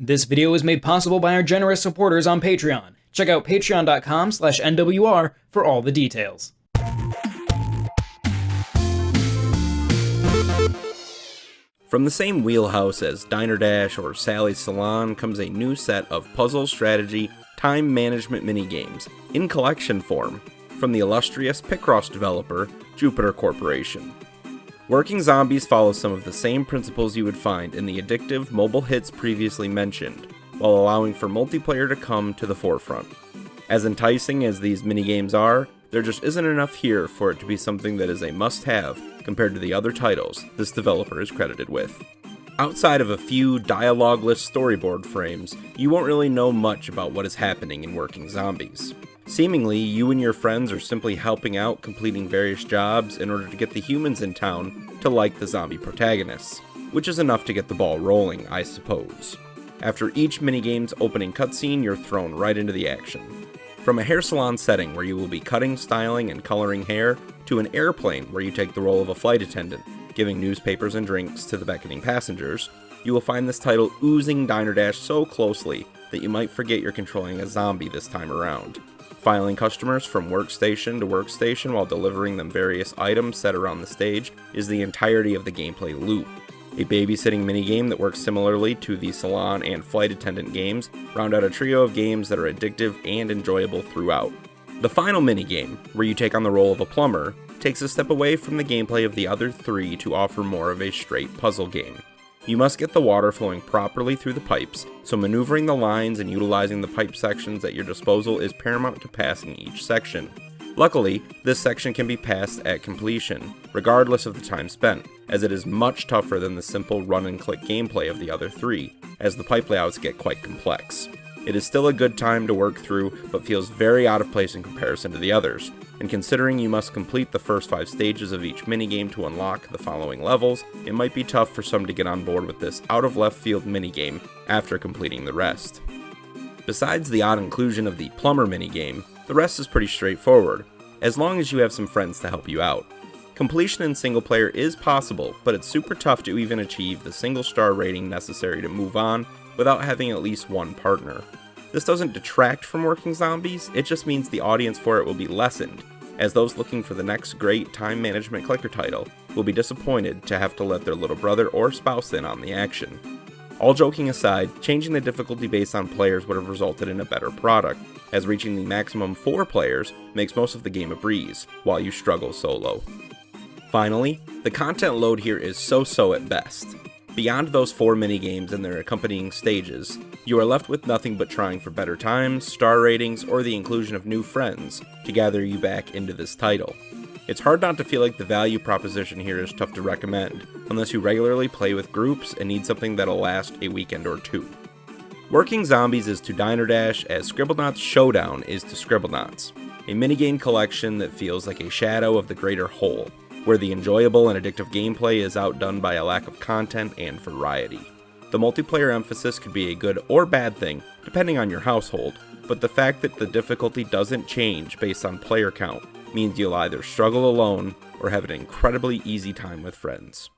This video is made possible by our generous supporters on Patreon. Check out patreon.com/NWR for all the details. From the same wheelhouse as Diner Dash or Sally's Salon comes a new set of puzzle strategy time management minigames in collection form from the illustrious Picross developer, Jupiter Corporation. Working Zombies follows some of the same principles you would find in the addictive mobile hits previously mentioned, while allowing for multiplayer to come to the forefront. As enticing as these minigames are, there just isn't enough here for it to be something that is a must-have compared to the other titles this developer is credited with. Outside of a few dialogueless storyboard frames, you won't really know much about what is happening in Working Zombies. Seemingly, you and your friends are simply helping out completing various jobs in order to get the humans in town to like the zombie protagonists, which is enough to get the ball rolling, I suppose. After each minigame's opening cutscene, you're thrown right into the action. From a hair salon setting where you will be cutting, styling, and coloring hair, to an airplane where you take the role of a flight attendant, giving newspapers and drinks to the beckoning passengers, you will find this title oozing Diner Dash so closely that you might forget you're controlling a zombie this time around. Filing customers from workstation to workstation while delivering them various items set around the stage is the entirety of the gameplay loop. A babysitting minigame that works similarly to the salon and flight attendant games round out a trio of games that are addictive and enjoyable throughout. The final minigame, where you take on the role of a plumber, takes a step away from the gameplay of the other three to offer more of a straight puzzle game. You must get the water flowing properly through the pipes, so maneuvering the lines and utilizing the pipe sections at your disposal is paramount to passing each section. Luckily, this section can be passed at completion, regardless of the time spent, as it is much tougher than the simple run-and-click gameplay of the other three, as the pipe layouts get quite complex. It is still a good time to work through, but feels very out of place in comparison to the others, and considering you must complete the first 5 stages of each minigame to unlock the following levels, it might be tough for some to get on board with this out-of-left-field minigame after completing the rest. Besides the odd inclusion of the plumber minigame, the rest is pretty straightforward, as long as you have some friends to help you out. Completion in single player is possible, but it's super tough to even achieve the single star rating necessary to move on without having at least one partner. This doesn't detract from Working Zombies, it just means the audience for it will be lessened, as those looking for the next great time management clicker title will be disappointed to have to let their little brother or spouse in on the action. All joking aside, changing the difficulty based on players would have resulted in a better product, as reaching the maximum 4 players makes most of the game a breeze, while you struggle solo. Finally, the content load here is so-so at best. Beyond those 4 minigames and their accompanying stages, you are left with nothing but trying for better times, star ratings, or the inclusion of new friends to gather you back into this title. It's hard not to feel like the value proposition here is tough to recommend, unless you regularly play with groups and need something that'll last a weekend or 2. Working Zombies is to Diner Dash as Scribblenauts Showdown is to Scribblenauts, a minigame collection that feels like a shadow of the greater whole, where the enjoyable and addictive gameplay is outdone by a lack of content and variety. The multiplayer emphasis could be a good or bad thing, depending on your household, but the fact that the difficulty doesn't change based on player count means you'll either struggle alone or have an incredibly easy time with friends.